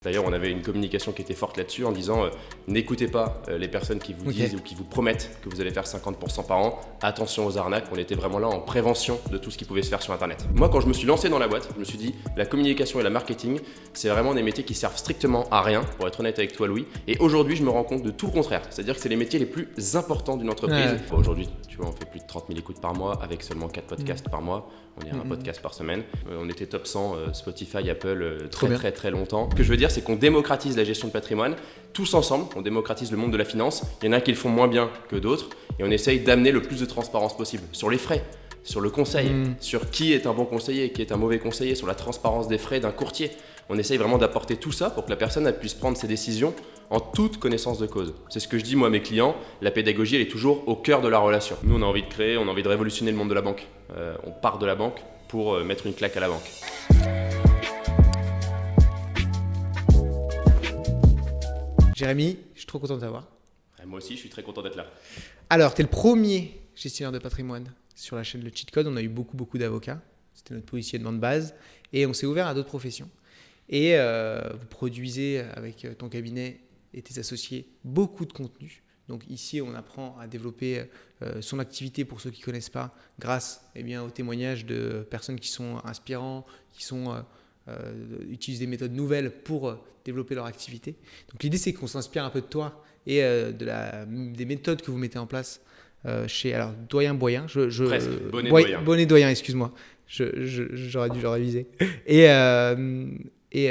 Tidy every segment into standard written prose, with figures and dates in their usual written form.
D'ailleurs, on avait une communication qui était forte là-dessus en disant n'écoutez pas les personnes qui vous disent ou qui vous promettent que vous allez faire 50% par an. Attention aux arnaques, on était vraiment là en prévention de tout ce qui pouvait se faire sur Internet. Moi, quand je me suis lancé dans la boîte, je me suis dit la communication et la marketing, c'est vraiment des métiers qui servent strictement à rien, pour être honnête avec toi, Louis. Et aujourd'hui, je me rends compte de tout le contraire. C'est-à-dire que c'est les métiers les plus importants d'une entreprise. Ouais. Bon, aujourd'hui, tu vois, on fait plus de 30 000 écoutes par mois avec seulement 4 podcasts par mois. On est à un podcast par semaine. On était top 100 Spotify, Apple très longtemps. Ce que je veux dire, c'est qu'on démocratise la gestion de patrimoine. Tous ensemble, on démocratise le monde de la finance. Il y en a qui le font moins bien que d'autres. Et on essaye d'amener le plus de transparence possible sur les frais, sur le conseil, sur qui est un bon conseiller, qui est un mauvais conseiller, sur la transparence des frais d'un courtier. On essaye vraiment d'apporter tout ça pour que la personne elle puisse prendre ses décisions en toute connaissance de cause. C'est ce que je dis moi à mes clients, la pédagogie elle est toujours au cœur de la relation. Nous on a envie de créer, on a envie de révolutionner le monde de la banque. On part de la banque pour mettre une claque à la banque. Jérémy, je suis trop content de t'avoir. Moi aussi je suis très content d'être là. Alors tu es le premier gestionnaire de patrimoine sur la chaîne Le Cheat Code. On a eu beaucoup d'avocats, c'était notre positionnement de base et on s'est ouvert à d'autres professions. Et vous produisez avec ton cabinet et tes associés beaucoup de contenu. Donc ici, on apprend à développer son activité pour ceux qui ne connaissent pas grâce aux témoignages de personnes qui sont inspirants, qui utilisent des méthodes nouvelles pour développer leur activité. Donc l'idée, c'est qu'on s'inspire un peu de toi et des méthodes que vous mettez en place chez Doyen Boyen. Presque, Bonnet Doyen, excuse-moi. J'aurais dû le réviser. Et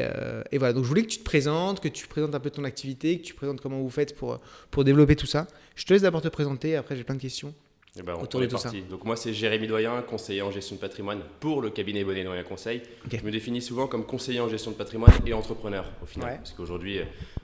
voilà, donc je voulais que tu te présentes, que tu présentes un peu ton activité, que tu présentes comment vous faites pour développer tout ça. Je te laisse d'abord te présenter, après j'ai plein de questions autour de tout ça. Donc moi c'est Jérémy Doyen, conseiller en gestion de patrimoine pour le cabinet Bonnet Doyen Conseil. Okay. Je me définis souvent comme conseiller en gestion de patrimoine et entrepreneur au final, parce qu'aujourd'hui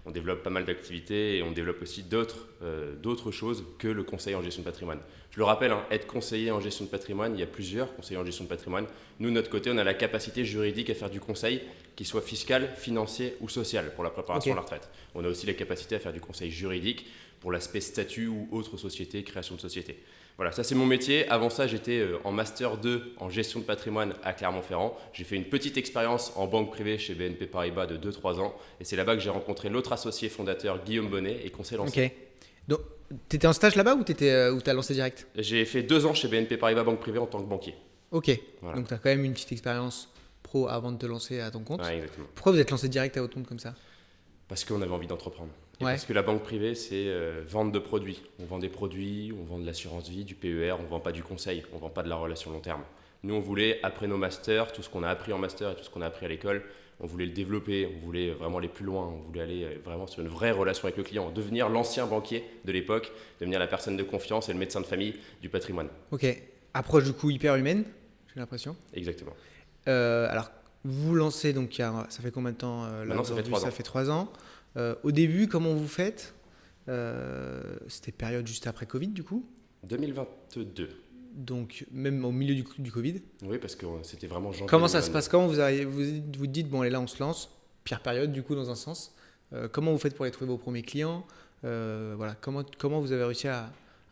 on développe pas mal d'activités et on développe aussi d'autres choses que le conseil en gestion de patrimoine. Je le rappelle, être conseiller en gestion de patrimoine, il y a plusieurs conseillers en gestion de patrimoine. Nous, de notre côté, on a la capacité juridique à faire du conseil, qu'il soit fiscal, financier ou social pour la préparation à la retraite. On a aussi la capacité à faire du conseil juridique pour l'aspect statut ou autre société, création de société. Voilà, ça c'est mon métier. Avant ça, j'étais en Master 2 en gestion de patrimoine à Clermont-Ferrand. J'ai fait une petite expérience en banque privée chez BNP Paribas de 2-3 ans. Et c'est là-bas que j'ai rencontré l'autre associé fondateur, Guillaume Bonnet, et qu'on s'est lancé. Ok. Donc, tu étais en stage là-bas ou tu as lancé direct ? J'ai fait 2 ans chez BNP Paribas Banque Privée en tant que banquier. Ok, voilà. Donc tu as quand même une petite expérience pro avant de te lancer à ton compte. Ouais, exactement. Pourquoi vous êtes lancé direct à votre compte comme ça ? Parce qu'on avait envie d'entreprendre. Et parce que la banque privée, c'est vente de produits. On vend des produits, on vend de l'assurance vie, du PER, on ne vend pas du conseil, on ne vend pas de la relation long terme. Nous, on voulait, après nos masters, tout ce qu'on a appris en master et tout ce qu'on a appris à l'école, on voulait le développer, on voulait vraiment aller plus loin, on voulait aller vraiment sur une vraie relation avec le client, devenir l'ancien banquier de l'époque, devenir la personne de confiance et le médecin de famille du patrimoine. Ok, approche du coup hyper humaine, j'ai l'impression. Exactement. Alors, vous lancez, donc ça fait combien de temps Maintenant, ça fait 3 ans. Ça fait 3 ans. Au début, comment vous faites ? C'était période juste après Covid du coup ? 2022. Donc même au milieu du Covid. Oui, parce que c'était vraiment janvier. Comment ça se passe ? Quand vous dites, bon, allez, là, on se lance, pire période du coup dans un sens. Comment vous faites pour aller trouver vos premiers clients ? Voilà, comment vous avez réussi à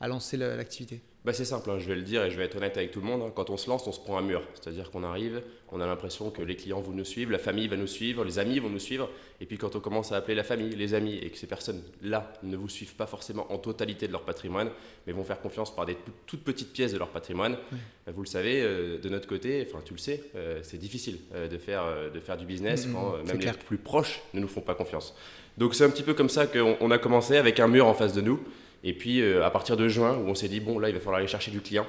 lancer l'activité ? C'est simple, je vais le dire et je vais être honnête avec tout le monde. Quand on se lance, on se prend un mur. C'est-à-dire qu'on arrive, on a l'impression que les clients vont nous suivre, la famille va nous suivre, les amis vont nous suivre. Et puis quand on commence à appeler la famille, les amis, et que ces personnes-là ne vous suivent pas forcément en totalité de leur patrimoine, mais vont faire confiance par des toutes petites pièces de leur patrimoine, vous le savez, de notre côté, enfin tu le sais, c'est difficile de faire du business quand même les plus proches ne nous font pas confiance. Donc c'est un petit peu comme ça qu'on a commencé avec un mur en face de nous. Et puis à partir de juin, où on s'est dit, bon là il va falloir aller chercher du client,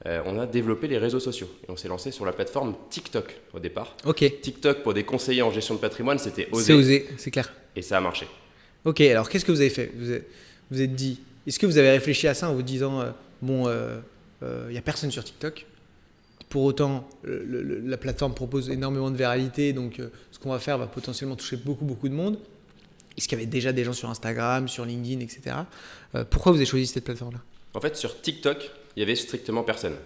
on a développé les réseaux sociaux. Et on s'est lancé sur la plateforme TikTok au départ. Ok. TikTok pour des conseillers en gestion de patrimoine, c'était osé. C'est osé, c'est clair. Et ça a marché. Ok, alors qu'est-ce que vous avez fait ? Vous êtes dit, est-ce que vous avez réfléchi à ça en vous disant, il n'y a personne sur TikTok ? Pour autant, la plateforme propose énormément de viralité, donc ce qu'on va faire va potentiellement toucher beaucoup de monde. Est-ce qu'il y avait déjà des gens sur Instagram, sur LinkedIn, etc. Pourquoi vous avez choisi cette plateforme-là ? En fait, sur TikTok, il y avait strictement personne.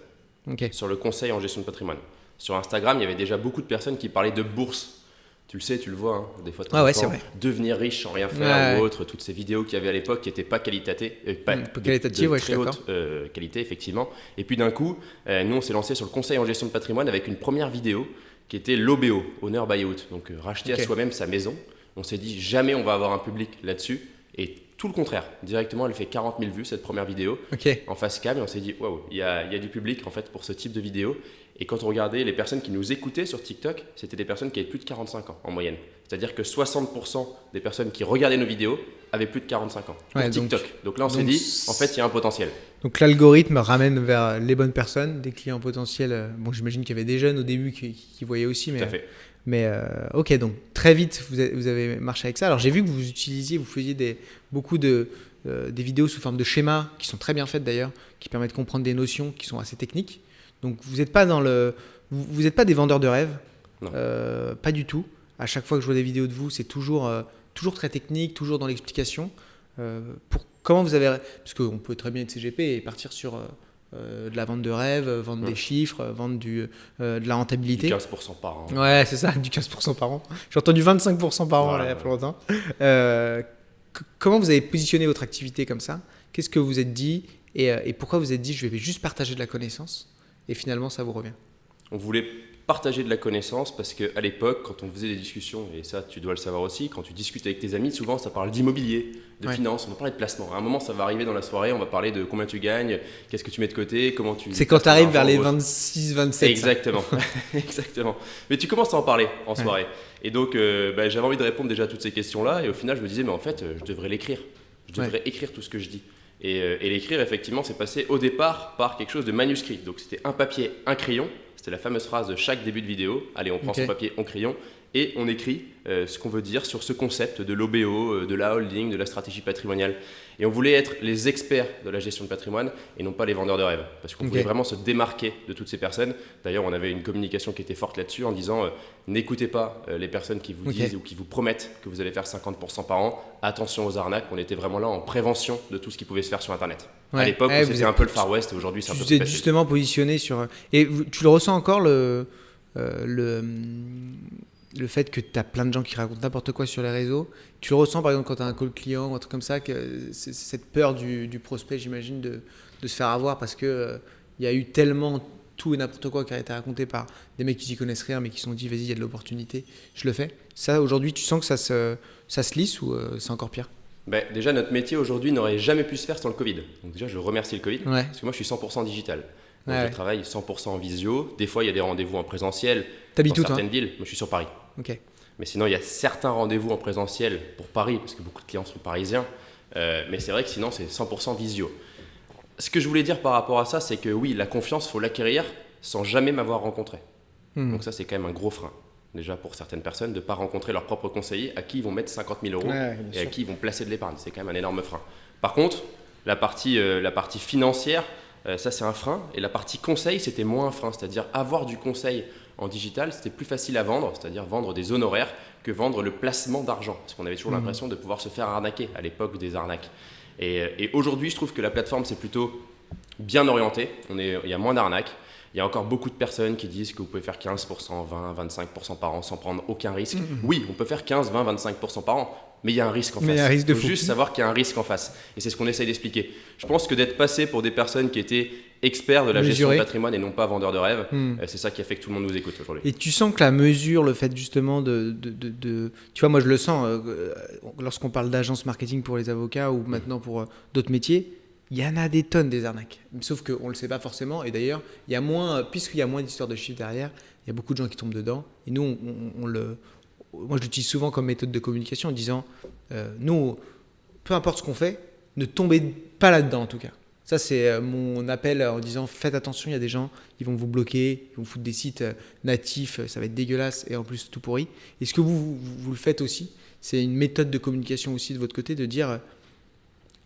Okay. Sur le conseil en gestion de patrimoine. Sur Instagram, il y avait déjà beaucoup de personnes qui parlaient de bourse. Tu le sais, tu le vois, des fois de temps en temps, devenir riche sans rien faire ou autre. Toutes ces vidéos qu'il y avait à l'époque qui n'étaient pas qualitatives, de très haute qualité, effectivement. Et puis d'un coup, nous, on s'est lancé sur le conseil en gestion de patrimoine avec une première vidéo qui était l'OBO, Owner Buyout. Donc racheter à soi-même sa maison. On s'est dit jamais on va avoir un public là-dessus. Et tout le contraire, directement elle fait 40 000 vues cette première vidéo en face cam et on s'est dit waouh, il y a du public en fait pour ce type de vidéo. Et quand on regardait les personnes qui nous écoutaient sur TikTok, c'était des personnes qui avaient plus de 45 ans en moyenne. C'est-à-dire que 60% des personnes qui regardaient nos vidéos avaient plus de 45 ans pour TikTok. Donc là on s'est dit en fait il y a un potentiel. Donc l'algorithme ramène vers les bonnes personnes, des clients potentiels. Bon, j'imagine qu'il y avait des jeunes au début qui voyaient aussi, mais tout à fait. Ok, donc très vite vous avez marché avec ça. Alors j'ai vu que vous faisiez beaucoup des vidéos sous forme de schémas qui sont très bien faites d'ailleurs, qui permettent de comprendre des notions qui sont assez techniques. Donc vous n'êtes pas vous n'êtes pas des vendeurs de rêves, pas du tout. À chaque fois que je vois des vidéos de vous, c'est toujours très technique, toujours dans l'explication. Comment vous avez, parce qu'on peut très bien être CGP et partir sur de la vente de rêve, vendre des chiffres, vendre de la rentabilité. Du 15% par an. Ouais, c'est ça, du 15% par an. J'ai entendu 25% par an il y a pas longtemps. Comment vous avez positionné votre activité comme ça? Qu'est-ce que vous vous êtes dit et pourquoi vous vous êtes dit je vais juste partager de la connaissance et finalement ça vous revient? On voulait partager de la connaissance parce qu'à l'époque, quand on faisait des discussions, et ça tu dois le savoir aussi, quand tu discutes avec tes amis, souvent ça parle d'immobilier, de finance, on va parler de placement. À un moment, ça va arriver dans la soirée, on va parler de combien tu gagnes, qu'est-ce que tu mets de côté, comment tu... C'est quand tu arrives vers les 26, 27. Exactement, exactement. Mais tu commences à en parler en soirée. Et donc, j'avais envie de répondre déjà à toutes ces questions-là, et au final, je me disais, mais en fait, je devrais l'écrire. Je devrais écrire tout ce que je dis. Et l'écrire, effectivement, c'est passé au départ par quelque chose de manuscrit. Donc, c'était un papier, un crayon. C'était la fameuse phrase de chaque début de vidéo. Allez, on prend son papier, on crayon et on écrit ce qu'on veut dire sur ce concept de l'OBO, de la holding, de la stratégie patrimoniale. Et on voulait être les experts de la gestion de patrimoine et non pas les vendeurs de rêves. Parce qu'on voulait vraiment se démarquer de toutes ces personnes. D'ailleurs, on avait une communication qui était forte là-dessus en disant n'écoutez pas les personnes qui vous disent ou qui vous promettent que vous allez faire 50% par an. Attention aux arnaques. On était vraiment là en prévention de tout ce qui pouvait se faire sur Internet. À l'époque, c'était un peu le Far West et aujourd'hui, c'est un peu plus facile. Vous êtes justement positionné sur... Et tu le ressens encore le fait que tu as plein de gens qui racontent n'importe quoi sur les réseaux. Tu le ressens par exemple quand tu as un call client ou un truc comme ça, que c'est cette peur du prospect, j'imagine, de se faire avoir parce qu'il y a eu tellement tout et n'importe quoi qui a été raconté par des mecs qui s'y connaissent rien mais qui se sont dit vas-y, il y a de l'opportunité, je le fais. Ça, aujourd'hui, tu sens que ça se lisse ou c'est encore pire? Déjà, notre métier aujourd'hui n'aurait jamais pu se faire sans le Covid. Donc déjà, je remercie le Covid parce que moi, je suis 100% digital. Donc je travaille 100% en visio. Des fois, il y a des rendez-vous en présentiel. T'habites où, dans certaines villes. Moi, je suis sur Paris. Ok. Mais sinon, il y a certains rendez-vous en présentiel pour Paris, parce que beaucoup de clients sont parisiens. Mais c'est vrai que sinon, c'est 100% visio. Ce que je voulais dire par rapport à ça, c'est que oui, la confiance, il faut l'acquérir sans jamais m'avoir rencontré. Donc ça, c'est quand même un gros frein. Déjà pour certaines personnes, de ne pas rencontrer leurs propres conseillers à qui ils vont mettre 50 000 euros et à qui ils vont placer de l'épargne. C'est quand même un énorme frein. Par contre, la partie financière, ça c'est un frein. Et la partie conseil, c'était moins un frein. C'est-à-dire avoir du conseil en digital, c'était plus facile à vendre, c'est-à-dire vendre des honoraires que vendre le placement d'argent. Parce qu'on avait toujours l'impression de pouvoir se faire arnaquer à l'époque des arnaques. Et aujourd'hui, je trouve que la plateforme, c'est plutôt bien orienté. Il y a moins d'arnaques. Il y a encore beaucoup de personnes qui disent que vous pouvez faire 15%, 20%, 25% par an sans prendre aucun risque. Oui, on peut faire 15, 20, 25% par an, mais il y a un risque en face. Il faut juste savoir qu'il y a un risque en face. Et c'est ce qu'on essaye d'expliquer. Je pense que d'être passé pour des personnes qui étaient experts de la gestion de patrimoine et non pas vendeurs de rêve, c'est ça qui a fait que tout le monde nous écoute aujourd'hui. Et tu sens que la mesure, le fait justement de tu vois, moi je le sens, lorsqu'on parle d'agence marketing pour les avocats ou maintenant pour d'autres métiers, il y en a des tonnes des arnaques. Sauf qu'on ne le sait pas forcément. Et d'ailleurs, puisqu'il y a moins d'histoires de chiffres derrière, il y a beaucoup de gens qui tombent dedans. Et nous, moi, je l'utilise souvent comme méthode de communication en disant, nous, peu importe ce qu'on fait, ne tombez pas là-dedans en tout cas. Ça, c'est mon appel en disant, faites attention, il y a des gens, ils vont vous bloquer, ils vont vous foutre des sites natifs, ça va être dégueulasse et en plus tout pourri. Est-ce que vous le faites aussi? C'est une méthode de communication aussi de votre côté de dire,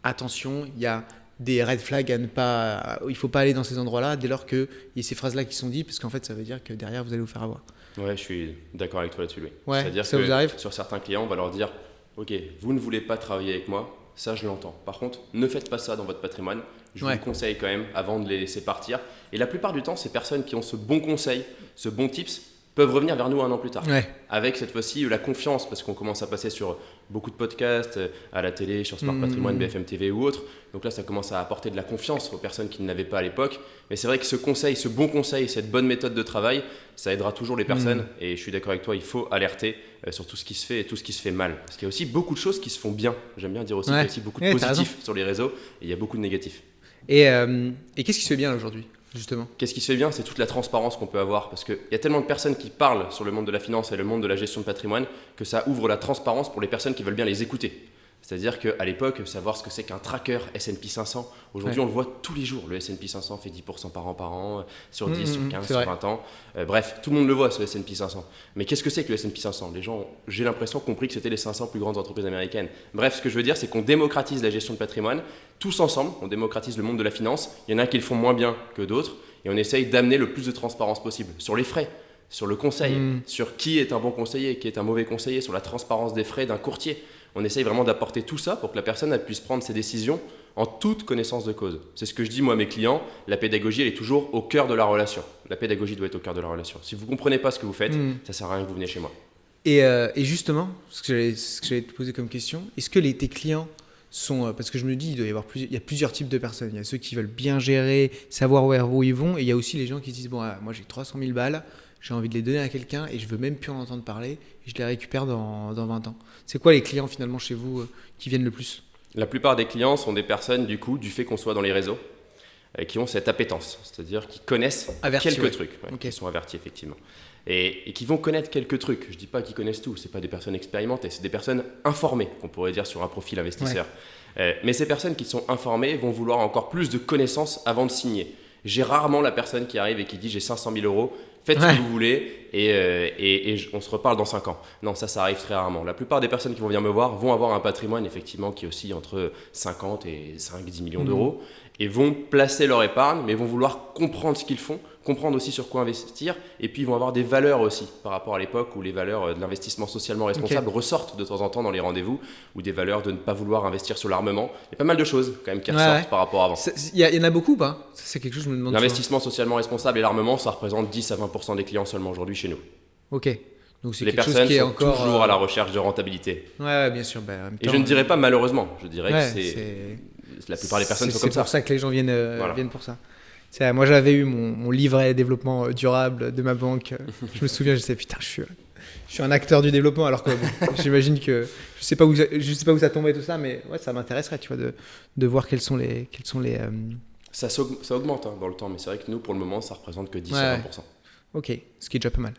attention, il y a des red flags à ne pas... Il ne faut pas aller dans ces endroits-là dès lors qu'il y a ces phrases-là qui sont dites, parce qu'en fait, ça veut dire que derrière, vous allez vous faire avoir. Ouais, je suis d'accord avec toi là-dessus, Louis. Ouais, c'est-à-dire ça que vous arrive? sur certains clients, on va leur dire « Ok, vous ne voulez pas travailler avec moi, ça je l'entends. Par contre, ne faites pas ça dans votre patrimoine. Je vous conseille quand même avant de les laisser partir. » Et la plupart du temps, ces personnes qui ont ce bon conseil, ce bon tips, peuvent revenir vers nous un an plus tard. Ouais. Avec cette fois-ci la confiance, parce qu'on commence à passer sur beaucoup de podcasts, à la télé, sur Smart Patrimoine, BFM TV ou autre. Donc là, ça commence à apporter de la confiance aux personnes qui ne l'avaient pas à l'époque. Mais c'est vrai que ce conseil, ce bon conseil, cette bonne méthode de travail, ça aidera toujours les personnes. Et je suis d'accord avec toi, il faut alerter sur tout ce qui se fait et tout ce qui se fait mal. Parce qu'il y a aussi beaucoup de choses qui se font bien. J'aime bien dire aussi qu'il y a aussi beaucoup de positifs sur les réseaux et il y a beaucoup de négatifs. Et qu'est-ce qui se fait bien aujourd'hui, justement ? Qu'est-ce qui se fait bien, c'est toute la transparence qu'on peut avoir, parce qu'il y a tellement de personnes qui parlent sur le monde de la finance et le monde de la gestion de patrimoine que ça ouvre la transparence pour les personnes qui veulent bien les écouter. C'est-à-dire qu'à l'époque, savoir ce que c'est qu'un tracker S&P 500, aujourd'hui on le voit tous les jours. Le S&P 500 fait 10% par an, sur 10, sur 15, sur 20 ans. Bref, tout le monde le voit, ce S&P 500. Mais qu'est-ce que c'est que le S&P 500 ? Les gens, j'ai l'impression, ont compris que c'était les 500 plus grandes entreprises américaines. Bref, ce que je veux dire, c'est qu'on démocratise la gestion de patrimoine, tous ensemble, on démocratise le monde de la finance. Il y en a qui le font moins bien que d'autres, et on essaye d'amener le plus de transparence possible sur les frais, sur le conseil, sur qui est un bon conseiller, qui est un mauvais conseiller, sur la transparence des frais d'un courtier. On essaye vraiment d'apporter tout ça pour que la personne elle puisse prendre ses décisions en toute connaissance de cause. C'est ce que je dis moi à mes clients, la pédagogie elle est toujours au cœur de la relation. La pédagogie doit être au cœur de la relation. Si vous ne comprenez pas ce que vous faites, ça ne sert à rien que vous venez chez moi. Et justement, ce que j'allais te poser comme question, est-ce que tes clients sont... parce que je me dis, il y a plusieurs types de personnes. Il y a ceux qui veulent bien gérer, savoir où ils vont, et il y a aussi les gens qui se disent, bon, moi j'ai 300 000 balles, j'ai envie de les donner à quelqu'un et je veux même plus en entendre parler et je les récupère dans 20 ans. C'est quoi les clients finalement chez vous qui viennent le plus ? La plupart des clients sont des personnes du fait qu'on soit dans les réseaux qui ont cette appétence, c'est-à-dire qui connaissent quelques trucs, qui sont avertis effectivement. Et qui vont connaître quelques trucs. Je ne dis pas qu'ils connaissent tout, ce n'est pas des personnes expérimentées, c'est des personnes informées, qu'on pourrait dire sur un profil investisseur. Mais ces personnes qui sont informées vont vouloir encore plus de connaissances avant de signer. J'ai rarement la personne qui arrive et qui dit j'ai 500 000 euros, faites ce que vous voulez et on se reparle dans 5 ans. Non, ça arrive très rarement. La plupart des personnes qui vont venir me voir vont avoir un patrimoine effectivement qui oscille entre 50 et 5-10 millions d'euros et vont placer leur épargne, mais vont vouloir comprendre ce qu'ils font, comprendre aussi sur quoi investir et puis ils vont avoir des valeurs aussi par rapport à l'époque où les valeurs de l'investissement socialement responsable ressortent de temps en temps dans les rendez-vous ou des valeurs de ne pas vouloir investir sur l'armement. Il y a pas mal de choses quand même qui ressortent par rapport à avant. Il y en a beaucoup ou pas ? C'est quelque chose que je me demande. L'investissement socialement responsable et l'armement, ça représente 10 à 20% des clients seulement aujourd'hui chez nous. Ok. Donc c'est les quelque chose personnes qui est sont encore toujours à la recherche de rentabilité. Ouais, bien sûr. En même temps, et je ne dirais pas malheureusement, je dirais que c'est la plupart des personnes sont comme ça. C'est pour ça que les gens viennent pour ça. Moi, j'avais eu mon livret développement durable de ma banque. Je me souviens, je disais putain, je suis un acteur du développement, alors que j'imagine que je sais pas où ça tombait tout ça, mais ouais, ça m'intéresserait, tu vois, de voir quels sont les. Ça augmente dans le temps, mais c'est vrai que nous, pour le moment, ça représente que 10 à 20%. Ok, ce qui est déjà pas mal.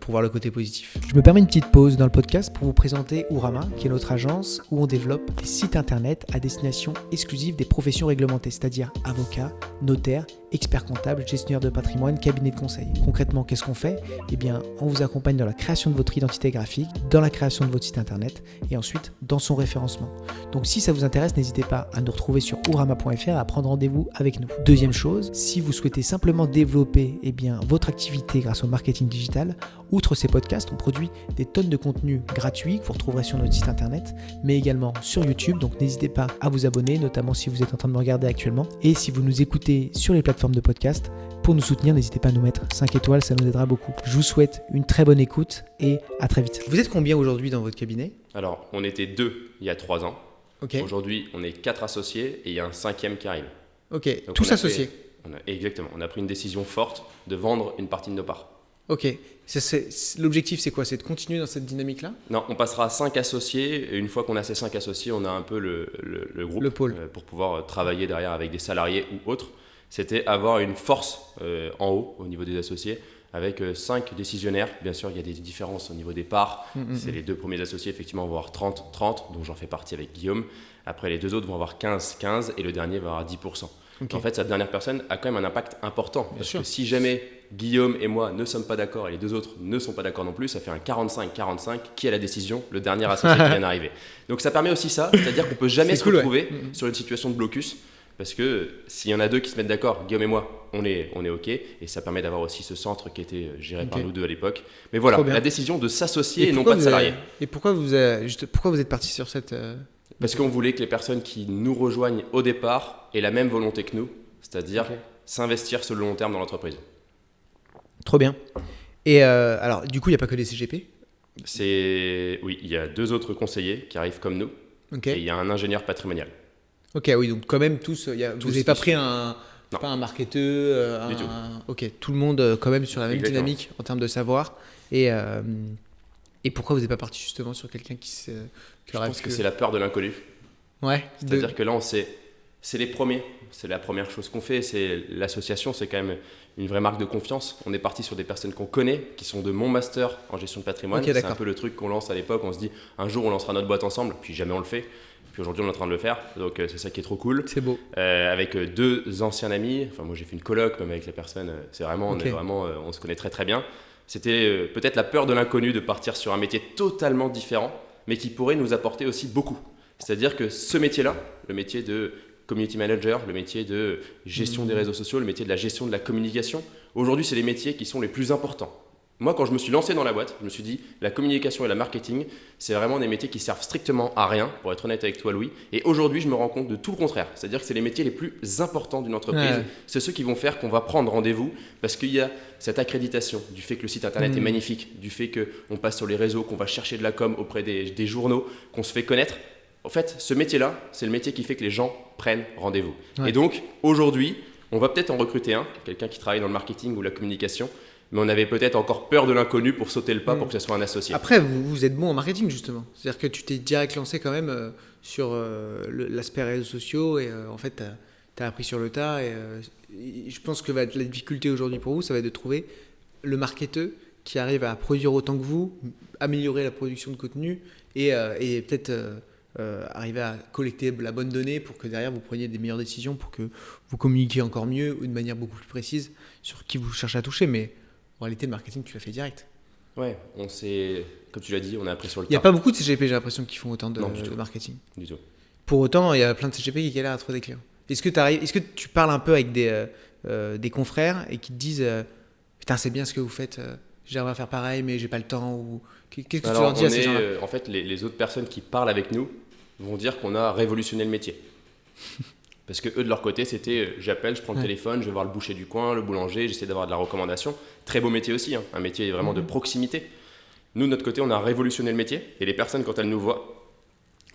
Pour voir le côté positif. Je me permets une petite pause dans le podcast pour vous présenter Ourama, qui est notre agence où on développe des sites internet à destination exclusive des professions réglementées, c'est-à-dire avocats, notaires, experts comptables, gestionnaires de patrimoine, cabinets de conseil. Concrètement, qu'est-ce qu'on fait ? Eh bien, on vous accompagne dans la création de votre identité graphique, dans la création de votre site internet et ensuite dans son référencement. Donc si ça vous intéresse, n'hésitez pas à nous retrouver sur ourama.fr et à prendre rendez-vous avec nous. Deuxième chose, si vous souhaitez simplement développer votre activité grâce au marketing digital, outre ces podcasts, on produit des tonnes de contenus gratuits que vous retrouverez sur notre site internet, mais également sur YouTube. Donc n'hésitez pas à vous abonner, notamment si vous êtes en train de me regarder actuellement. Et si vous nous écoutez sur les plateformes de podcast, pour nous soutenir, n'hésitez pas à nous mettre 5 étoiles, ça nous aidera beaucoup. Je vous souhaite une très bonne écoute et à très vite. Vous êtes combien aujourd'hui dans votre cabinet ? Alors, on était 2 il y a 3 ans. Okay. Aujourd'hui, on est 4 associés et il y a un 5e qui arrive. Ok, donc tous associés. Exactement, on a pris une décision forte de vendre une partie de nos parts. Ok, l'objectif c'est quoi ? C'est de continuer dans cette dynamique-là ? Non, on passera à 5 associés et une fois qu'on a ces 5 associés, on a un peu le groupe, le pôle. Pour pouvoir travailler derrière avec des salariés ou autres. C'était avoir une force en haut au niveau des associés avec 5 décisionnaires. Bien sûr, il y a des différences au niveau des parts. C'est les 2 premiers associés, effectivement, vont avoir 30-30, dont j'en fais partie avec Guillaume. Après, les 2 autres vont avoir 15-15 et le dernier va avoir 10%. Okay. En fait, cette dernière personne a quand même un impact important. Parce que si jamais Guillaume et moi ne sommes pas d'accord et les 2 autres ne sont pas d'accord non plus, ça fait un 45-45 qui a la décision, le dernier associé qui vient d'arriver. Donc ça permet aussi ça, c'est-à-dire qu'on ne peut jamais se retrouver sur une situation de blocus. Parce que s'il y en a 2 qui se mettent d'accord, Guillaume et moi, on est OK. Et ça permet d'avoir aussi ce centre qui était géré par nous 2 à l'époque. Mais voilà, la décision de s'associer et non pas de salariés. Et pourquoi vous êtes parti sur cette... Parce qu'on voulait que les personnes qui nous rejoignent au départ aient la même volonté que nous, c'est-à-dire s'investir sur le long terme dans l'entreprise. Trop bien. Et alors, du coup, il n'y a pas que des CGP? Oui, il y a 2 autres conseillers qui arrivent comme nous. Ok. Et il y a un ingénieur patrimonial. Ok, oui, donc quand même tous, vous n'avez pas pris Non. pas un marketeur, Du tout. ok, tout le monde quand même sur la même Exactement. dynamique en termes de savoir. Et, euh, et pourquoi vous n'êtes pas parti justement sur quelqu'un qui Je aurait pense que pu... c'est la peur de l'inconnu. Ouais, C'est-à-dire que là, c'est les premiers. C'est la première chose qu'on fait. C'est l'association, c'est quand même une vraie marque de confiance. On est parti sur des personnes qu'on connaît, qui sont de mon master en gestion de patrimoine. Ok, C'est d'accord. un peu le truc qu'on lance à l'époque. On se dit, un jour, on lancera notre boîte ensemble. Puis jamais on le fait. Puis aujourd'hui, on est en train de le faire. Donc c'est ça qui est trop cool. C'est beau. Avec 2 anciens amis. Enfin, moi, j'ai fait une coloc même avec les personnes. C'est vraiment, Ok. on se connaît très très bien. C'était peut-être la peur de l'inconnu de partir sur un métier totalement différent, mais qui pourrait nous apporter aussi beaucoup. C'est-à-dire que ce métier-là, le métier de community manager, le métier de gestion des réseaux sociaux, le métier de la gestion de la communication, aujourd'hui, c'est les métiers qui sont les plus importants. Moi, quand je me suis lancé dans la boîte, je me suis dit, la communication et la marketing, c'est vraiment des métiers qui servent strictement à rien, pour être honnête avec toi, Louis. Et aujourd'hui, je me rends compte de tout le contraire. C'est-à-dire que c'est les métiers les plus importants d'une entreprise. Ouais. C'est ceux qui vont faire qu'on va prendre rendez-vous parce qu'il y a cette accréditation du fait que le site internet est magnifique, du fait qu'on passe sur les réseaux, qu'on va chercher de la com auprès des journaux, qu'on se fait connaître. En fait, ce métier-là, c'est le métier qui fait que les gens prennent rendez-vous. Ouais. Et donc, aujourd'hui, on va peut-être en recruter quelqu'un qui travaille dans le marketing ou la communication, mais on avait peut-être encore peur de l'inconnu pour sauter le pas pour que ce soit un associé. Après, vous êtes bon en marketing justement. C'est-à-dire que tu t'es direct lancé quand même sur l'aspect réseaux sociaux et en fait, tu as appris sur le tas. Et je pense que la difficulté aujourd'hui pour vous, ça va être de trouver le marketeur qui arrive à produire autant que vous, améliorer la production de contenu et peut-être arriver à collecter la bonne donnée pour que derrière vous preniez des meilleures décisions, pour que vous communiquiez encore mieux ou de manière beaucoup plus précise sur qui vous cherchez à toucher. Mais en réalité, le marketing, tu l'as fait direct. Ouais, comme tu l'as dit, on a appris sur le Il n'y a tas. pas beaucoup de CGP, j'ai l'impression, qui font autant Non, du de tout. marketing. Du tout. Pour autant, il y a plein de CGP qui galèrent à trouver des clients. Est-ce que tu parles un peu avec des confrères et qui te disent putain, c'est bien ce que vous faites, j'aimerais faire pareil, mais j'ai pas le temps ou... Qu'est-ce que tu leur dis à ces gens-là? En fait, les autres personnes qui parlent avec nous vont dire qu'on a révolutionné le métier. Parce que eux, de leur côté, c'était j'appelle, je prends le téléphone, je vais voir le boucher du coin, le boulanger, j'essaie d'avoir de la recommandation. Très beau métier aussi, un métier vraiment de proximité. Nous, de notre côté, on a révolutionné le métier et les personnes, quand elles nous voient,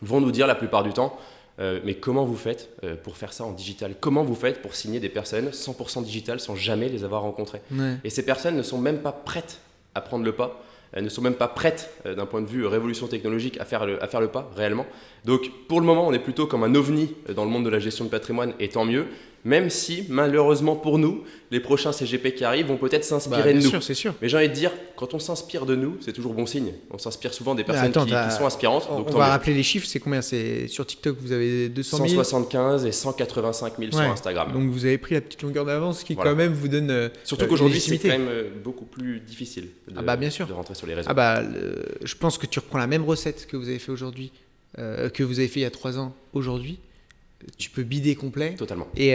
vont nous dire la plupart du temps mais comment vous faites pour faire ça en digital? Comment vous faites pour signer des personnes 100% digitales sans jamais les avoir rencontrées? Ouais. Et ces personnes ne sont même pas prêtes à prendre le pas. Elles ne sont même pas prêtes d'un point de vue révolution technologique à faire le pas réellement. Donc pour le moment, on est plutôt comme un ovni dans le monde de la gestion de patrimoine et tant mieux. Même si malheureusement pour nous, les prochains CGP qui arrivent vont peut-être s'inspirer de bien nous. sûr, c'est sûr. Mais j'ai envie de dire, quand on s'inspire de nous, c'est toujours bon signe. On s'inspire souvent des personnes attends, qui sont inspirantes. On donc va tant mieux. rappeler les chiffres, c'est combien? C'est sur TikTok, vous avez 200 000. 175 et 185 000 sur Ouais. Instagram. Donc vous avez pris la petite longueur d'avance qui Voilà. quand même vous donne Surtout qu'aujourd'hui, c'est légitimité. quand même beaucoup plus difficile bien sûr. de rentrer sur les réseaux. Ah bah, je pense que tu reprends la même recette que vous avez fait aujourd'hui, que vous avez fait il y a 3 ans aujourd'hui, tu peux bider complet Totalement. et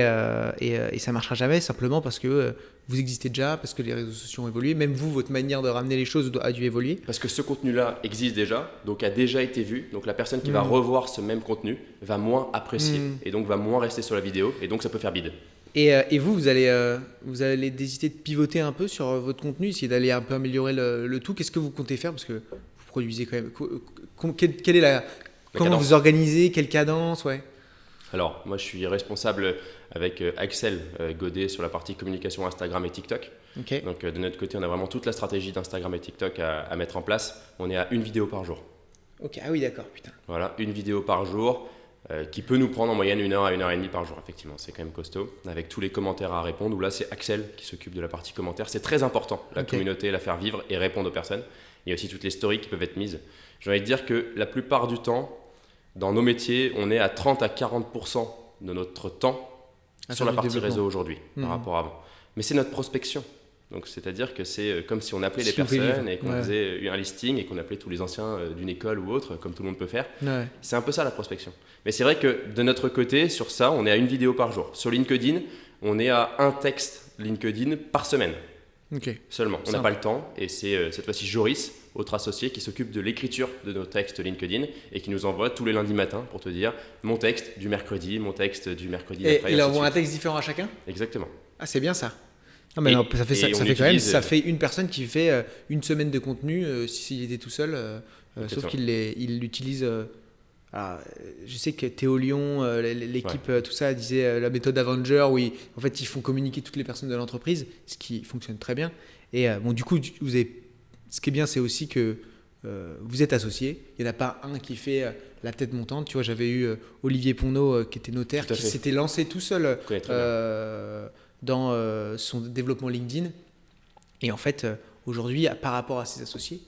ça marchera jamais simplement parce que vous existez déjà, parce que les réseaux sociaux ont évolué, même vous, votre manière de ramener les choses a dû évoluer. Parce que ce contenu-là existe déjà, donc a déjà été vu. Donc la personne qui va revoir ce même contenu va moins apprécier et donc va moins rester sur la vidéo et donc ça peut faire bide. Et vous allez décider de pivoter un peu sur votre contenu, essayer d'aller un peu améliorer le tout. Qu'est-ce que vous comptez faire? Parce que vous produisez quand même. Quelle est comment cadence. vous organisez? Quelle cadence? Ouais. Alors, moi, je suis responsable avec Axel Godet sur la partie communication Instagram et TikTok. Ok. Donc, de notre côté, on a vraiment toute la stratégie d'Instagram et TikTok à mettre en place. On est à une vidéo par jour. Ok. Ah oui, d'accord. Putain. Voilà, une vidéo par jour qui peut nous prendre en moyenne 1 heure à 1 heure et demie par jour. Effectivement, c'est quand même costaud. Avec tous les commentaires à répondre, où là, c'est Axel qui s'occupe de la partie commentaires. C'est très important, la communauté, la faire vivre et répondre aux personnes. Il y a aussi toutes les stories qui peuvent être mises. J'ai envie de dire que la plupart du temps, dans nos métiers, on est à 30 à 40% de notre temps sur la partie réseau aujourd'hui par rapport à avant. Mais c'est notre prospection. Donc, c'est-à-dire que c'est comme si on appelait les personnes et qu'on faisait un listing et qu'on appelait tous les anciens d'une école ou autre, comme tout le monde peut faire. Ouais. C'est un peu ça la prospection. Mais c'est vrai que de notre côté, sur ça, on est à une vidéo par jour. Sur LinkedIn, on est à un texte LinkedIn par semaine. Seulement. On n'a pas le temps et c'est cette fois-ci Joris, autre associé, qui s'occupe de l'écriture de nos textes LinkedIn et qui nous envoie tous les lundis matins pour te dire mon texte du mercredi, mon texte du mercredi d'après. Et il envoie un texte différent à chacun? Exactement. Ah, c'est bien ça. Ah mais non, ça fait quand même, ça utilise, fait une personne qui fait une semaine de contenu s'il était tout seul, sauf qu'il l'utilise. Alors, je sais que Théo Lyon, l'équipe, tout ça, disait la méthode Avenger, où en fait, ils font communiquer toutes les personnes de l'entreprise, ce qui fonctionne très bien. Et bon, du coup, ce qui est bien, c'est aussi que vous êtes associés. Il n'y en a pas un qui fait la tête montante. Tu vois, j'avais eu Olivier Ponneau, qui était notaire, qui s'était lancé tout seul dans son développement LinkedIn. Et en fait, aujourd'hui, par rapport à ses associés,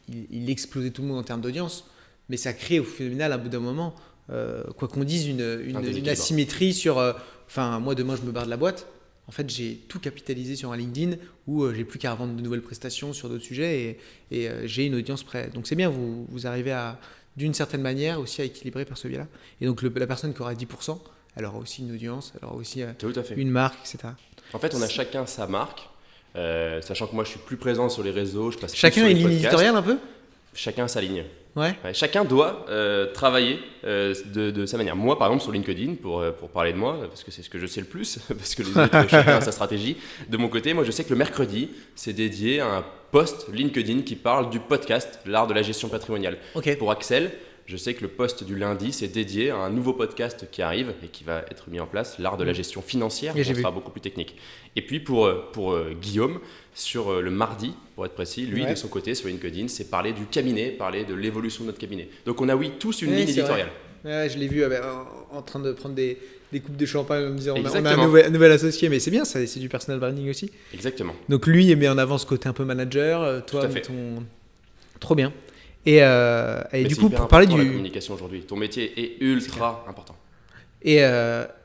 il explosait tout le monde en termes d'audience. Mais ça crée au final, à bout d'un moment, quoi qu'on dise, une asymétrie sur... moi, demain, je me barre de la boîte. En fait, j'ai tout capitalisé sur un LinkedIn où j'ai plus qu'à revendre de nouvelles prestations sur d'autres sujets et j'ai une audience prête. Donc, c'est bien, vous arrivez à, d'une certaine manière, aussi à équilibrer par ce biais-là. Et donc, la personne qui aura 10%, elle aura aussi une audience, elle aura aussi une marque, etc. En fait, on a chacun sa marque, sachant que moi, je suis plus présent sur les réseaux. Je passe chacun a une ligne éditoriale un peu ? Chacun sa ligne. Ouais. Chacun doit travailler de sa manière. Moi, par exemple, sur LinkedIn, pour parler de moi, parce que c'est ce que je sais le plus, parce que les autres, chacun a sa stratégie. De mon côté, moi, je sais que le mercredi, c'est dédié à un post LinkedIn qui parle du podcast, l'art de la gestion patrimoniale. Okay. Pour Axel, je sais que le post du lundi, c'est dédié à un nouveau podcast qui arrive et qui va être mis en place, l'art de la gestion financière, qui sera beaucoup plus technique. Et puis pour Guillaume, sur le mardi, pour être précis, lui, de son côté, sur LinkedIn, c'est parler du cabinet, parler de l'évolution de notre cabinet. Donc on a, tous une ligne éditoriale. Ouais, je l'ai vu en train de prendre des coupes de champagne en me disant on a un nouvel associé, mais c'est bien, c'est du personal branding aussi. Exactement. Donc lui, il met en avant ce côté un peu manager, toi, trop bien. Et du coup, pour parler la communication aujourd'hui, ton métier est ultra important. Et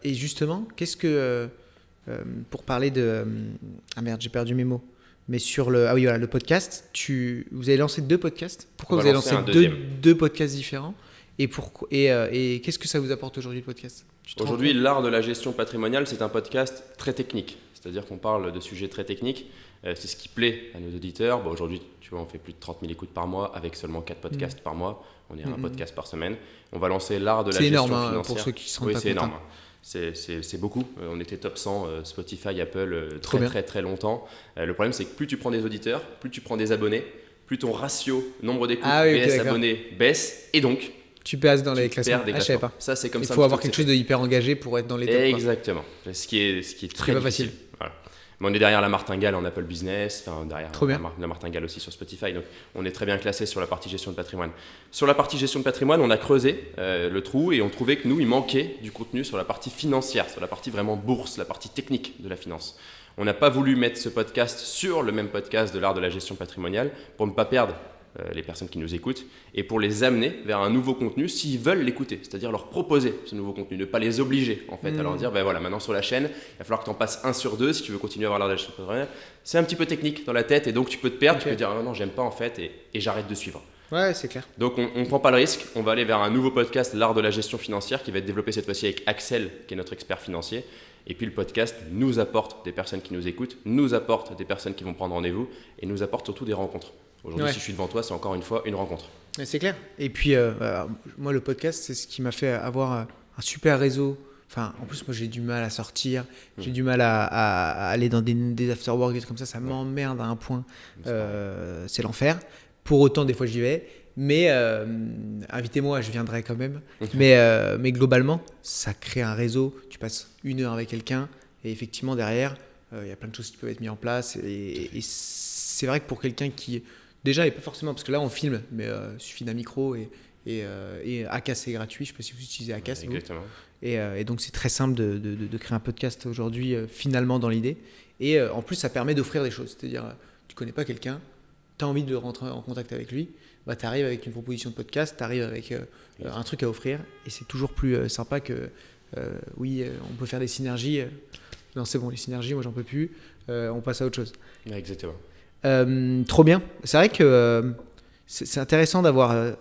justement, qu'est-ce que pour parler de ah merde, j'ai perdu mes mots. Mais sur le podcast, vous avez lancé 2 podcasts. Pourquoi vous avez lancé deux podcasts différents et qu'est-ce que ça vous apporte aujourd'hui le podcast ? Aujourd'hui, l'art de la gestion patrimoniale, c'est un podcast très technique. C'est-à-dire qu'on parle de sujets très techniques. C'est ce qui plaît à nos auditeurs. Aujourd'hui, tu vois, on fait plus de 30 000 écoutes par mois avec seulement 4 podcasts par mois. On est à un podcast par semaine. On va lancer l'art de la gestion financière. C'est énorme pour ceux qui se rendent pas compte. C'est énorme. C'est beaucoup. On était top 100 Spotify, Apple très longtemps. Le problème, c'est que plus tu prends des auditeurs, plus tu prends des abonnés, plus ton ratio nombre d'écoutes vs abonnés baisse et donc tu passes dans les classements. Je savais pas. Ça, c'est comme ça. Il faut avoir quelque chose de hyper engagé pour être dans les tops. Exactement. Ce qui est très pas facile. Voilà. Mais on est derrière la martingale en Apple Business, derrière la martingale aussi sur Spotify. Donc, on est très bien classé sur la partie gestion de patrimoine. Sur la partie gestion de patrimoine, on a creusé le trou et on trouvait que nous, il manquait du contenu sur la partie financière, sur la partie vraiment bourse, la partie technique de la finance. On n'a pas voulu mettre ce podcast sur le même podcast de l'art de la gestion patrimoniale pour ne pas perdre les personnes qui nous écoutent et pour les amener vers un nouveau contenu s'ils veulent l'écouter, c'est-à-dire leur proposer ce nouveau contenu, ne pas les obliger en fait à leur dire voilà, maintenant sur la chaîne il va falloir que tu en passes 1 sur 2 si tu veux continuer à avoir l'art de la gestion patrimoniale. C'est un petit peu technique dans la tête et donc tu peux te perdre, tu peux dire non j'aime pas en fait et j'arrête de suivre. Ouais, c'est clair. Donc on ne prend pas le risque, on va aller vers un nouveau podcast, l'art de la gestion financière, qui va être développé cette fois-ci avec Axel, qui est notre expert financier. Et puis le podcast nous apporte des personnes qui nous écoutent, nous apporte des personnes qui vont prendre rendez-vous et nous apporte surtout des rencontres. Aujourd'hui, si je suis devant toi, c'est encore une fois une rencontre. C'est clair. Et puis moi, le podcast, c'est ce qui m'a fait avoir un super réseau. Enfin, en plus, moi, j'ai du mal à sortir, j'ai du mal à aller dans des after-work, des trucs comme ça. Ça m'emmerde à un point. C'est l'enfer. Pour autant, des fois, j'y vais. Mais invitez-moi, je viendrai quand même. Mais globalement, ça crée un réseau. Tu passes 1 heure avec quelqu'un et effectivement, derrière, il y a plein de choses qui peuvent être mises en place. Et c'est vrai que pour quelqu'un qui, déjà, et pas forcément, parce que là, on filme, mais il suffit d'un micro et Acast, c'est gratuit. Je ne sais pas si vous utilisez Acast. Exactement. Et donc, c'est très simple de créer un podcast aujourd'hui, finalement, dans l'idée. Et en plus, ça permet d'offrir des choses. C'est-à-dire, tu ne connais pas quelqu'un, tu as envie de rentrer en contact avec lui, tu arrives avec une proposition de podcast, tu arrives avec un truc à offrir et c'est toujours plus sympa que on peut faire des synergies. Non, c'est bon, les synergies, moi j'en peux plus, on passe à autre chose. Exactement. Trop bien. C'est vrai que c'est intéressant d'avoir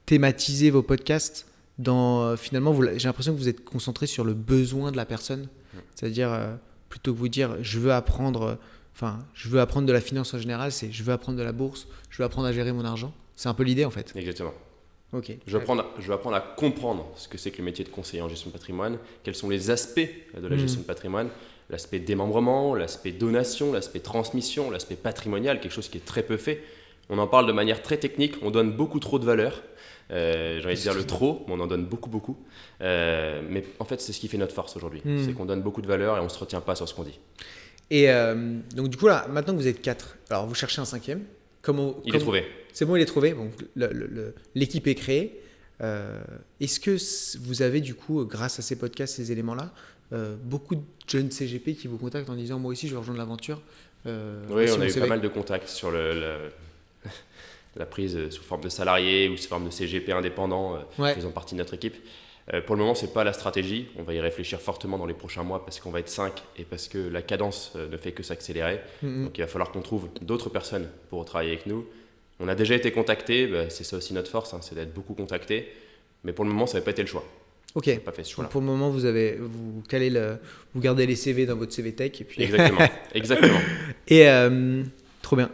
thématisé vos podcasts dans, finalement, j'ai l'impression que vous êtes concentré sur le besoin de la personne, c'est-à-dire plutôt que vous dire je veux apprendre de la finance en général, c'est je veux apprendre de la bourse, je veux apprendre à gérer mon argent. C'est un peu l'idée en fait. Exactement. Ok. Je veux apprendre à comprendre ce que c'est que le métier de conseiller en gestion de patrimoine, quels sont les aspects de la gestion de patrimoine, l'aspect démembrement, l'aspect donation, l'aspect transmission, l'aspect patrimonial, quelque chose qui est très peu fait. On en parle de manière très technique, on donne beaucoup trop de valeur. J'ai envie de dire le trop, mais on en donne beaucoup. Mais en fait, c'est ce qui fait notre force aujourd'hui. C'est qu'on donne beaucoup de valeur et on ne se retient pas sur ce qu'on dit. Et donc du coup, là, maintenant que vous êtes 4, alors vous cherchez un 5e. Il est trouvé. C'est bon, il est trouvé. Bon, l'équipe est créée. Est-ce que vous avez du coup, grâce à ces podcasts, ces éléments-là, beaucoup de jeunes CGP qui vous contactent en disant moi aussi je veux rejoindre l'aventure? Oui, on a eu pas mal de contacts sur la prise sous forme de salarié ou sous forme de CGP indépendant faisant partie de notre équipe. Pour le moment, ce n'est pas la stratégie. On va y réfléchir fortement dans les prochains mois parce qu'on va être 5 et parce que la cadence ne fait que s'accélérer. Donc il va falloir qu'on trouve d'autres personnes pour travailler avec nous. On a déjà été contactés, c'est ça aussi notre force, c'est d'être beaucoup contactés. Mais pour le moment, ça n'avait pas été le choix. Ok. On n'a pas fait ce choix-là. Donc pour le moment, vous gardez les CV dans votre CV Tech. Et puis... Exactement. Et trop bien.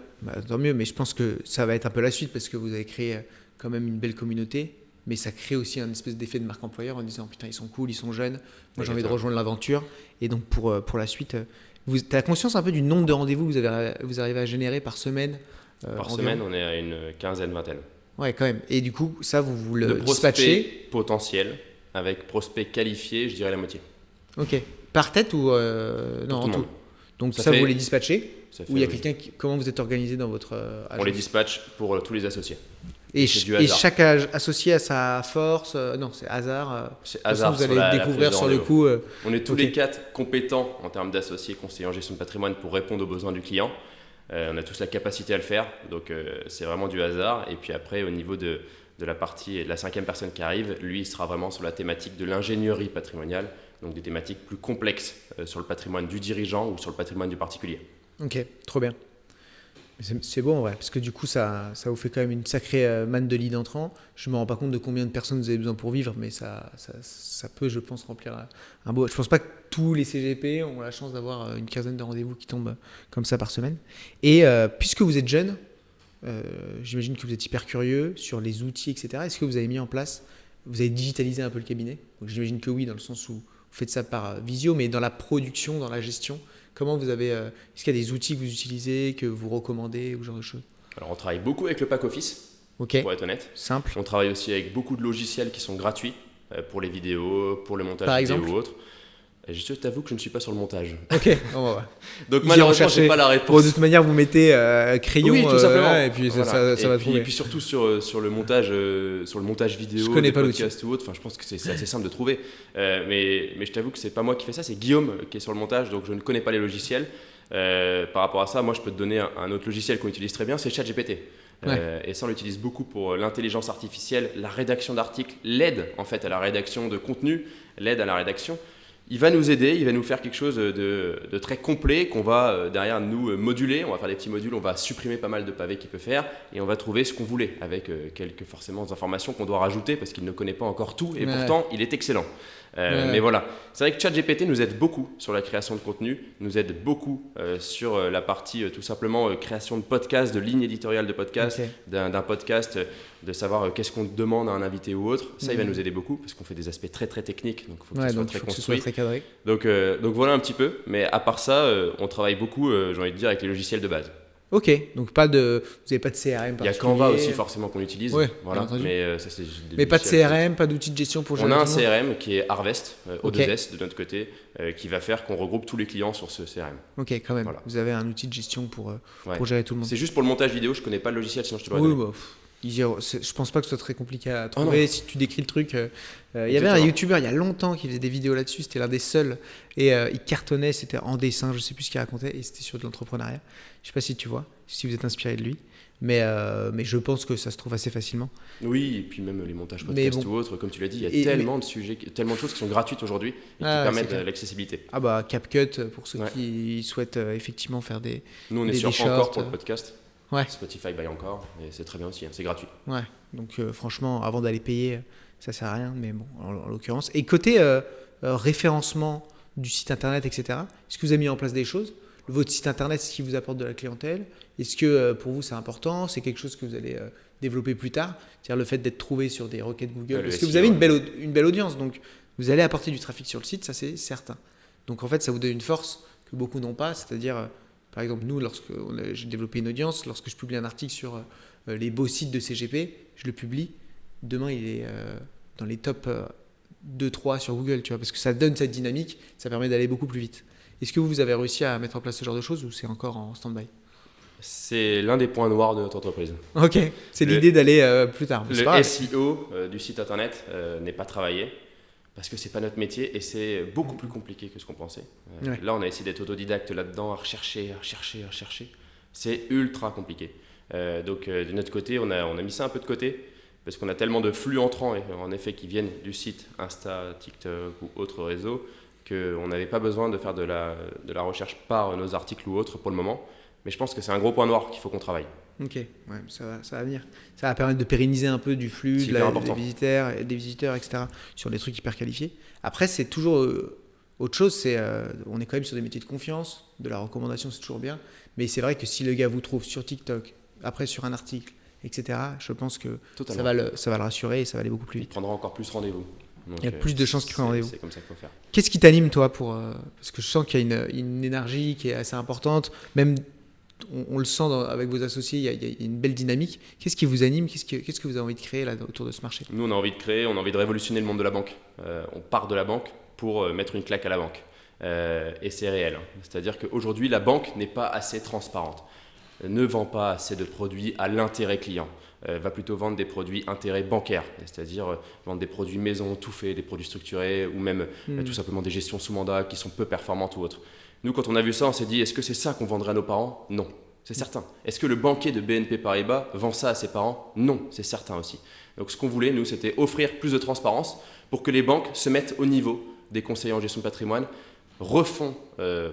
Tant mieux, mais je pense que ça va être un peu la suite parce que vous avez créé quand même une belle communauté. Mais ça crée aussi un espèce d'effet de marque employeur en disant putain, ils sont cool, ils sont jeunes. Moi, j'ai envie de rejoindre l'aventure. Et donc, pour la suite, tu as conscience un peu du nombre de rendez-vous que vous arrivez à générer par semaine? Par semaine, on est à une quinzaine, vingtaine. Ouais, quand même. Et du coup, ça, vous le dispatchez? De prospects potentiels, avec prospects qualifiés, je dirais la moitié. Ok. Par tête ou non, en tout? Donc ça vous les dispatchez? Ou il y a quelqu'un comment vous êtes organisé dans votre agence? On les dispatche pour tous les associés. Et chaque associé a sa force? Non, c'est hasard. C'est hasard. Vous allez découvrir sur le coup. On est tous les 4 compétents en termes d'associés conseillers en gestion de patrimoine pour répondre aux besoins du client. On a tous la capacité à le faire, donc c'est vraiment du hasard. Et puis après, au niveau de la partie, de la 5e personne qui arrive, lui, il sera vraiment sur la thématique de l'ingénierie patrimoniale, donc des thématiques plus complexes sur le patrimoine du dirigeant ou sur le patrimoine du particulier. Ok, trop bien. C'est bon en vrai, parce que du coup, ça vous fait quand même une sacrée manne de lead entrant. Je ne me rends pas compte de combien de personnes vous avez besoin pour vivre, mais ça peut, je pense, remplir un beau... Je ne pense pas que tous les CGP ont la chance d'avoir une quinzaine de rendez-vous qui tombent comme ça par semaine. Et puisque vous êtes jeune, j'imagine que vous êtes hyper curieux sur les outils, etc. Est-ce que vous avez mis en place, vous avez digitalisé un peu le cabinet? Donc, j'imagine que oui, dans le sens où vous faites ça par visio, mais dans la production, dans la gestion, comment vous avez, est-ce qu'il y a des outils que vous utilisez, que vous recommandez ou ce genre de choses? Alors, on travaille beaucoup avec le pack office, pour être honnête. Simple. On travaille aussi avec beaucoup de logiciels qui sont gratuits pour les vidéos, pour le montage par vidéo exemple ou autre. Et je t'avoue que je ne suis pas sur le montage. Ok. Oh, ouais. Donc malheureusement, je n'ai pas la réponse. Bon, de toute manière, vous mettez crayon, oui, tout simplement. Et puis ça va trouver. Et puis surtout sur le montage vidéo, des podcasts ou autre. Enfin, je pense que c'est assez simple de trouver. Mais je t'avoue que c'est pas moi qui fais ça, c'est Guillaume qui est sur le montage. Donc je ne connais pas les logiciels. Par rapport à ça, moi, je peux te donner un autre logiciel qu'on utilise très bien, c'est ChatGPT. Et ça, on l'utilise beaucoup pour l'intelligence artificielle, la rédaction d'articles, l'aide en fait à la rédaction de contenu, l'aide à la rédaction. Il va nous aider, il va nous faire quelque chose de très complet qu'on va derrière nous moduler. On va faire des petits modules, on va supprimer pas mal de pavés qu'il peut faire et on va trouver ce qu'on voulait avec quelques forcément informations qu'on doit rajouter parce qu'il ne connaît pas encore tout et pourtant il est excellent. Mais voilà, c'est vrai que ChatGPT nous aide beaucoup sur la création de contenu, nous aide beaucoup sur la partie tout simplement création de podcasts, de lignes éditoriales de podcasts, d'un podcast, de savoir qu'est-ce qu'on demande à un invité ou autre. Ça, il va nous aider beaucoup parce qu'on fait des aspects très très techniques, donc il faut que ce soit très construit. Très cadré. Donc voilà un petit peu, mais à part ça, on travaille beaucoup, j'ai envie de dire, avec les logiciels de base. Ok, donc vous n'avez pas de CRM particulier. Il y a Canva aussi forcément qu'on utilise, voilà. Mais ça c'est juste mais pas de CRM, pas d'outil de gestion pour gérer. On a un CRM qui est Harvest, O2S de notre côté, qui va faire qu'on regroupe tous les clients sur ce CRM. Ok, quand même. Vous avez un outil de gestion pour gérer tout le monde. C'est juste pour le montage vidéo, je connais pas le logiciel, sinon je te l'aurais donné. Je pense pas que ce soit très compliqué à trouver si tu décris le truc. Il y avait un youtubeur il y a longtemps qui faisait des vidéos là-dessus, c'était l'un des seuls et il cartonnait, c'était en dessin, je sais plus ce qu'il racontait et c'était sur de l'entrepreneuriat. Je sais pas si tu vois, si vous êtes inspiré de lui, mais je pense que ça se trouve assez facilement. Oui, et puis même les montages podcast ou autres, comme tu l'as dit, il y a tellement de sujets, tellement de choses qui sont gratuites aujourd'hui et qui permettent l'accessibilité. Ah bah CapCut pour ceux qui souhaitent effectivement faire des. Nous on est sur Encore pour le podcast. Ouais. Spotify by Encore, et c'est très bien aussi, c'est gratuit. Ouais, donc franchement, avant d'aller payer, ça sert à rien, mais bon, en l'occurrence. Et côté référencement du site internet, etc., est-ce que vous avez mis en place des choses? Votre site internet, est-ce qu'il vous apporte de la clientèle? Est-ce que pour vous c'est important? C'est quelque chose que vous allez développer plus tard? C'est-à-dire le fait d'être trouvé sur des requêtes Google? Parce que vous avez une belle audience, donc vous allez apporter du trafic sur le site, ça c'est certain. Donc en fait, ça vous donne une force que beaucoup n'ont pas, c'est-à-dire, par exemple, nous, j'ai développé une audience, lorsque je publie un article sur les beaux sites de CGP, je le publie, demain il est dans les top 2-3 sur Google, tu vois, parce que ça donne cette dynamique, ça permet d'aller beaucoup plus vite. Est-ce que vous avez réussi à mettre en place ce genre de choses ou c'est encore en stand-by? C'est l'un des points noirs de notre entreprise. Ok, c'est l'idée d'aller plus tard. Le SEO du site internet n'est pas travaillé parce que c'est pas notre métier et c'est beaucoup plus compliqué que ce qu'on pensait. Ouais. Là, on a essayé d'être autodidacte là-dedans, à rechercher. C'est ultra compliqué. Donc, de notre côté, on a mis ça un peu de côté parce qu'on a tellement de flux entrants, en effet, qui viennent du site Insta, TikTok ou autres réseaux qu'on n'avait pas besoin de faire de la recherche par nos articles ou autres pour le moment. Mais je pense que c'est un gros point noir qu'il faut qu'on travaille. Ok, ouais, ça va venir. Ça va permettre de pérenniser un peu du flux, des visiteurs, etc. sur des trucs hyper qualifiés. Après, c'est toujours autre chose. On est quand même sur des métiers de confiance, de la recommandation, c'est toujours bien. Mais c'est vrai que si le gars vous trouve sur TikTok, après sur un article, etc., je pense que ça va le rassurer et ça va aller beaucoup plus vite. Il prendra encore plus rendez-vous. Donc, il y a plus de chances qu'il prenne rendez-vous. C'est comme ça qu'il faut faire. Qu'est-ce qui t'anime, toi, parce que je sens qu'il y a une énergie qui est assez importante, même on le sent avec vos associés, il y a une belle dynamique. Qu'est-ce qui vous anime? Qu'est-ce que vous avez envie de créer là, autour de ce marché? Nous, on a envie de révolutionner le monde de la banque. On part de la banque pour mettre une claque à la banque. Et c'est réel. C'est-à-dire qu'aujourd'hui, la banque n'est pas assez transparente. Ne vend pas assez de produits à l'intérêt client. Va plutôt vendre des produits intérêts bancaires, c'est-à-dire vendre des produits maison tout faits, des produits structurés ou même tout simplement des gestions sous mandat qui sont peu performantes ou autres. Nous, quand on a vu ça, on s'est dit, est-ce que c'est ça qu'on vendrait à nos parents? Non, c'est certain. Est-ce que le banquier de BNP Paribas vend ça à ses parents? Non, c'est certain aussi. Donc ce qu'on voulait, nous, c'était offrir plus de transparence pour que les banques se mettent au niveau des conseillers en gestion de patrimoine, refont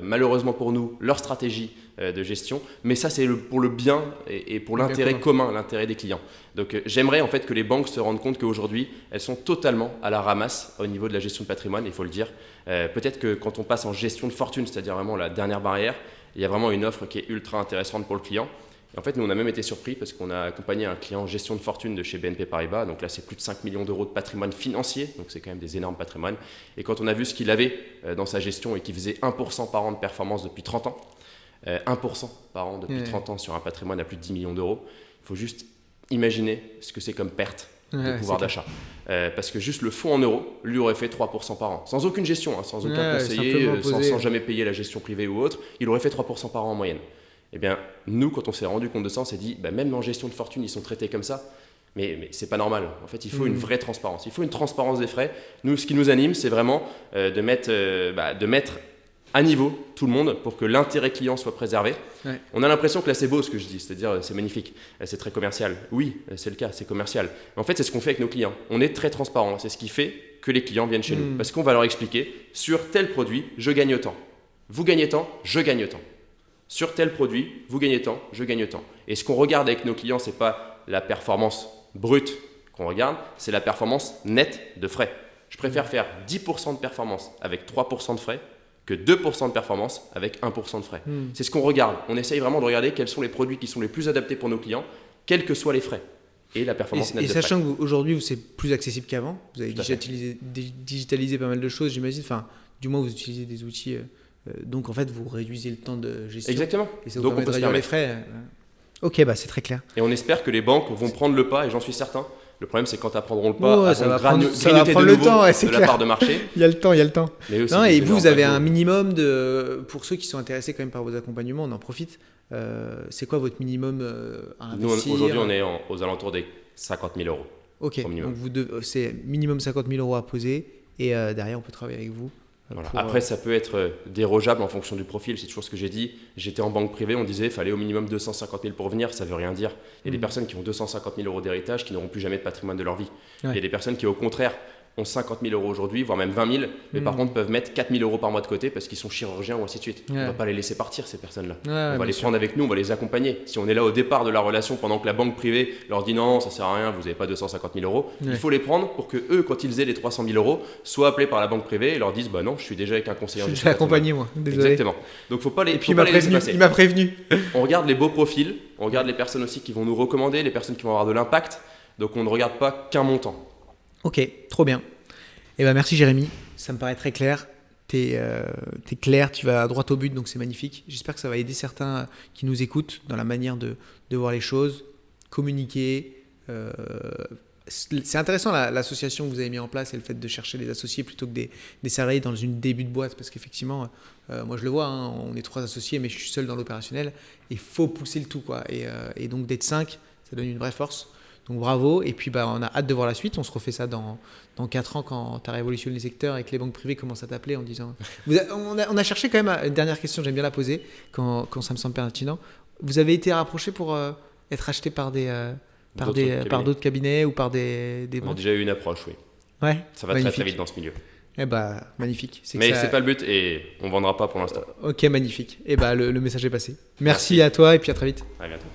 malheureusement pour nous leur stratégie de gestion, mais ça c'est pour le bien et pour l'intérêt commun, l'intérêt des clients. Donc j'aimerais en fait que les banques se rendent compte qu'aujourd'hui elles sont totalement à la ramasse au niveau de la gestion de patrimoine, il faut le dire. Peut-être que quand on passe en gestion de fortune, c'est-à-dire vraiment la dernière barrière, il y a vraiment une offre qui est ultra intéressante pour le client. Et en fait, nous, on a même été surpris parce qu'on a accompagné un client en gestion de fortune de chez BNP Paribas. Donc là, c'est plus de 5 millions d'euros de patrimoine financier. Donc c'est quand même des énormes patrimoines. Et quand on a vu ce qu'il avait dans sa gestion et qu'il faisait 1% par an de performance depuis 30 ans, 1% par an depuis 30 ans sur un patrimoine à plus de 10 millions d'euros, il faut juste imaginer ce que c'est comme perte de pouvoir d'achat. Parce que juste le fonds en euros, lui aurait fait 3% par an. Sans aucune gestion, sans aucun conseiller, sans jamais payer la gestion privée ou autre, il aurait fait 3% par an en moyenne. Eh bien, nous, quand on s'est rendu compte de ça, on s'est dit, même en gestion de fortune, ils sont traités comme ça. Mais c'est pas normal. En fait, il faut une vraie transparence. Il faut une transparence des frais. Nous, ce qui nous anime, c'est vraiment de mettre à niveau tout le monde pour que l'intérêt client soit préservé. Ouais. On a l'impression que là, c'est beau ce que je dis, c'est-à-dire c'est magnifique, c'est très commercial. Oui, c'est le cas, c'est commercial. Mais en fait, c'est ce qu'on fait avec nos clients. On est très transparent. C'est ce qui fait que les clients viennent chez nous. Parce qu'on va leur expliquer, sur tel produit, je gagne tant. Vous gagnez tant, je gagne tant. Sur tel produit, vous gagnez tant, je gagne tant. Et ce qu'on regarde avec nos clients, ce n'est pas la performance brute qu'on regarde, c'est la performance nette de frais. Je préfère faire 10% de performance avec 3% de frais que 2% de performance avec 1% de frais. C'est ce qu'on regarde. On essaye vraiment de regarder quels sont les produits qui sont les plus adaptés pour nos clients, quels que soient les frais. Et la performance nette de frais. Et sachant qu'aujourd'hui, c'est plus accessible qu'avant, vous avez digitalisé pas mal de choses, j'imagine. Enfin, du moins, vous utilisez des outils... donc en fait vous réduisez le temps de gestion. Exactement. Et ça vous permet de réduire les frais. Ok, c'est très clair. Et on espère que les banques vont prendre le pas, et j'en suis certain. Le problème, c'est quand elles prendront le pas, ça va prendre le temps de la part de marché. Il y a le temps. Mais non, et vous avez un minimum pour ceux qui sont intéressés quand même par vos accompagnements, on en profite. C'est quoi votre minimum à investir? Nous, aujourd'hui, on est aux alentours des 50 000 euros. Ok, donc c'est minimum 50 000 euros à poser et derrière, on peut travailler avec vous. Voilà. Après, ça peut être dérogeable en fonction du profil. C'est toujours ce que j'ai dit. J'étais en banque privée, on disait qu'il fallait au minimum 250 000 pour venir. Ça ne veut rien dire. Il y a des personnes qui ont 250 000 euros d'héritage qui n'auront plus jamais de patrimoine de leur vie. Ouais. Il y a des personnes qui, au contraire, ont 50 000 euros aujourd'hui, voire même 20 000, mais par contre peuvent mettre 4 000 euros par mois de côté parce qu'ils sont chirurgiens ou ainsi de suite. On ne va pas les laisser partir, ces personnes-là. On va les prendre avec nous, on va les accompagner. Si on est là au départ de la relation pendant que la banque privée leur dit non, ça ne sert à rien, vous n'avez pas 250 000 euros, il faut les prendre pour que eux, quand ils aient les 300 000 euros, soient appelés par la banque privée et leur disent bah non, je suis déjà avec un conseiller en gestion. Je suis accompagné, moi. Désolé. Exactement. Donc faut pas les, et puis il m'a prévenu. On regarde les beaux profils, on regarde les personnes aussi qui vont nous recommander, les personnes qui vont avoir de l'impact. Donc on ne regarde pas qu'un montant. Ok, trop bien. Eh ben merci Jérémy, ça me paraît très clair. t'es clair, tu vas droit au but, donc c'est magnifique. J'espère que ça va aider certains qui nous écoutent dans la manière de voir les choses, communiquer. C'est intéressant l'association que vous avez mis en place et le fait de chercher des associés plutôt que des salariés dans une début de boîte, parce qu'effectivement, moi je le vois, hein, on est 3 associés, mais je suis seul dans l'opérationnel. Il faut pousser le tout, quoi. Et donc d'être 5, ça donne une vraie force. Donc bravo. Et puis on a hâte de voir la suite. On se refait ça dans 4 ans quand tu as révolutionné les secteurs et que les banques privées commencent à t'appeler en disant. On a cherché quand même une dernière question, j'aime bien la poser quand ça me semble pertinent. Vous avez été rapproché pour être acheté par d'autres cabinets ou par des On a banques? déjà eu une approche, oui. Ouais, Ça va magnifique. très très vite dans ce milieu. Eh bah, magnifique. Mais c'est pas le but et on vendra pas pour l'instant. Ok, magnifique. Eh bah, le message est passé. Merci à toi et puis à très vite. À bientôt.